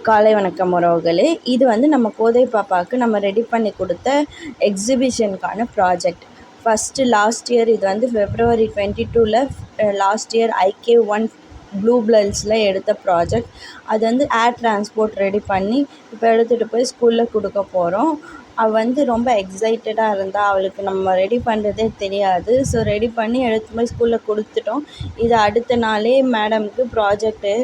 காலை வணக்கம் உறவுகளே. இது வந்து நம்ம கோதை பாப்பாவுக்கு நம்ம ரெடி பண்ணி கொடுத்த எக்ஸிபிஷனுக்கான ப்ராஜெக்ட். ஃபஸ்ட்டு லாஸ்ட் இயர் இது வந்து February 22 last year IK1 blue பிளல்ஸில் எடுத்த ப்ராஜெக்ட். அது வந்து ஏர் டிரான்ஸ்போர்ட் ரெடி பண்ணி இப்போ எடுத்துகிட்டு போய் ஸ்கூலில் கொடுக்க போகிறோம். அவள் வந்து ரொம்ப எக்ஸைட்டடாக இருந்தால், அவளுக்கு நம்ம ரெடி பண்ணுறதே தெரியாது. ஸோ ரெடி பண்ணி எடுத்து போய் ஸ்கூலில் கொடுத்துட்டோம். இது அடுத்த நாளே மேடம்க்கு ப்ராஜெக்ட்டு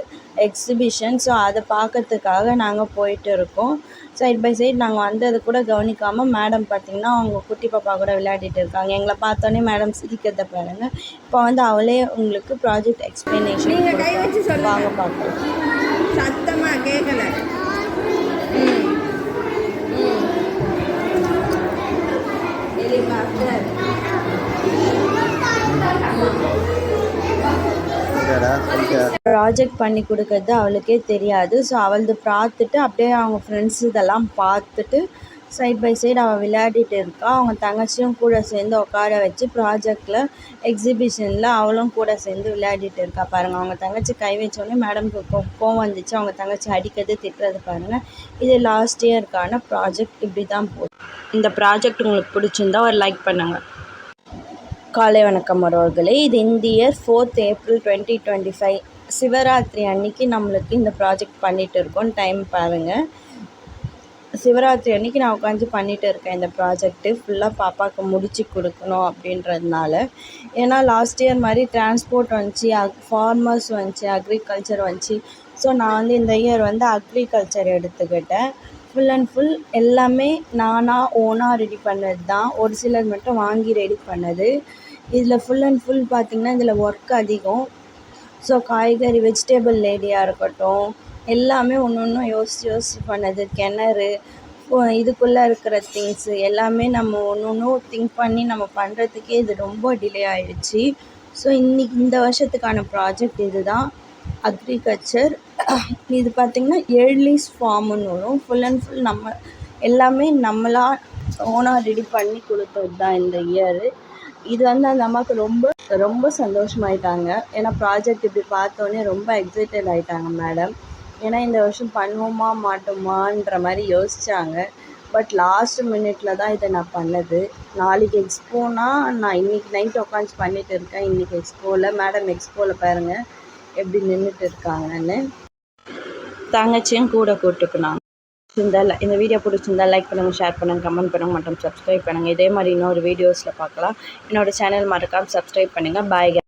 எக்ஸிபிஷன். ஸோ அதை பார்க்கறதுக்காக நாங்கள் போயிட்டு இருக்கோம். சைட் பை சைட் நாங்கள் வந்தது கூட கவனிக்காமல் மேடம் பார்த்திங்கன்னா அவங்க குட்டி பாப்பா கூட விளையாடிட்டு இருக்காங்க. எங்களை பார்த்தோன்னே மேடம் சிரிக்கிறத பாருங்கள். இப்போ வந்து அவளே உங்களுக்கு ப்ராஜெக்ட் எக்ஸ்ப்ளனேஷன் வாங்க பார்க்கலாம். சத்தமாக கேட்கல. ப்ராஜெக்ட் பண்ணி கொடுக்கறது அவளுக்கே தெரியாது. ஸோ அவளது பார்த்துட்டு அப்படியே அவங்க ஃப்ரெண்ட்ஸ் இதெல்லாம் பார்த்துட்டு சைட் பை சைடு அவள் விளையாடிட்டு இருக்கா. அவங்க தங்கச்சியும் கூட சேர்ந்து உட்கார வச்சு ப்ராஜெக்டில் எக்ஸிபிஷனில் அவளும் கூட சேர்ந்து விளையாடிட்டு இருக்கா பாருங்கள். அவங்க தங்கச்சி கை வச்சோடனே மேடம்க்கு கோவம் வந்துச்சு. அவங்க தங்கச்சி அடிக்கிறது திட்டுறது பாருங்கள். இது லாஸ்ட் இயருக்கான ப்ராஜெக்ட். இப்படி தான் போகுது. இந்த ப்ராஜெக்ட் உங்களுக்கு பிடிச்சிருந்தா ஒரு லைக் பண்ணுங்கள். காலை வணக்கம் உறவுகளே. இது இந்த இயர் 4th April 2025 சிவராத்திரி அன்னைக்கு நம்மளுக்கு இந்த ப்ராஜெக்ட் பண்ணிகிட்டு இருக்கோம். டைம் பாருங்கள். சிவராத்திரி அன்றைக்கி நான் உட்காந்து பண்ணிகிட்டு இருக்கேன். இந்த ப்ராஜெக்ட்டு ஃபுல்லாக பாப்பாவுக்கு முடிச்சு கொடுக்கணும் அப்படின்றதுனால. ஏன்னா லாஸ்ட் இயர் மாதிரி டிரான்ஸ்போர்ட் வந்துச்சு, ஃபார்மர்ஸ் வந்துச்சு, அக்ரிகல்ச்சர் வந்துச்சு. ஸோ நான் வந்து இந்த இயர் வந்து அக்ரிகல்ச்சர் எடுத்துக்கிட்டேன். ஃபுல் அண்ட் ஃபுல் எல்லாமே நானாக ஓனாக ரெடி பண்ணது தான். ஒரு சிலர் மட்டும் வாங்கி ரெடி பண்ணது. இதில் ஃபுல் அண்ட் ஃபுல் பார்த்திங்கன்னா இதில் ஒர்க் அதிகம். ஸோ காய்கறி வெஜிடபிள் லேடியாக இருக்கட்டும், எல்லாமே ஒன்று ஒன்றும் யோசித்து பண்ணது. கிணறு இதுக்குள்ளே இருக்கிற திங்ஸு எல்லாமே நம்ம ஒன்று ஒன்றும் திங்க் பண்ணி நம்ம பண்ணுறதுக்கே இது ரொம்ப டிலே ஆகிடுச்சி. ஸோ இந்த வருஷத்துக்கான ப்ராஜெக்ட் இது தான், அக்ரிகல்ச்சர். இது பார்த்திங்கன்னா ஏர்லீஸ் ஃபார்முன்னு வரும். ஃபுல் அண்ட் ஃபுல் நம்ம எல்லாமே நம்மளாக ஓனாக ரெடி பண்ணி கொடுத்தது தான் இந்த இயரு. இது வந்து அந்த அம்மாவுக்கு ரொம்ப ரொம்ப சந்தோஷமாயிட்டாங்க. ஏன்னா ப்ராஜெக்ட் இப்படி பார்த்தோன்னே ரொம்ப எக்ஸைட்டட் ஆகிட்டாங்க மேடம். ஏன்னா இந்த வருஷம் பண்ணுவோமா மாட்டோமான்ற மாதிரி யோசித்தாங்க. பட் லாஸ்ட் மினிட்டில் தான் இதை நான் பண்ணது. நாளைக்கு எக்ஸ்போனால் நான் இன்றைக்கி நைட் உட்காந்து பண்ணிகிட்டு இருக்கேன். இன்றைக்கி எக்ஸ்போவில் மேடம் எக்ஸ்போவில் பாருங்கள் எப்படி நின்றுட்டு இருக்காங்கன்னு. தங்கச்சியும் கூட கூப்பிட்டுக்குனாங்க. இந்த வீடியோ பிடிச்சிருந்தா லைக் பண்ணுங்கள், ஷேர் பண்ணுங்கள், கமெண்ட் பண்ணுங்கள் மற்றும் சப்ஸ்கிரைப் பண்ணுங்கள். இதே மாதிரி இன்னொரு வீடியோஸில் பார்க்கலாம். என்னோடய சேனல் மறக்காமல் சப்ஸ்கிரைப் பண்ணுங்கள். பாய்.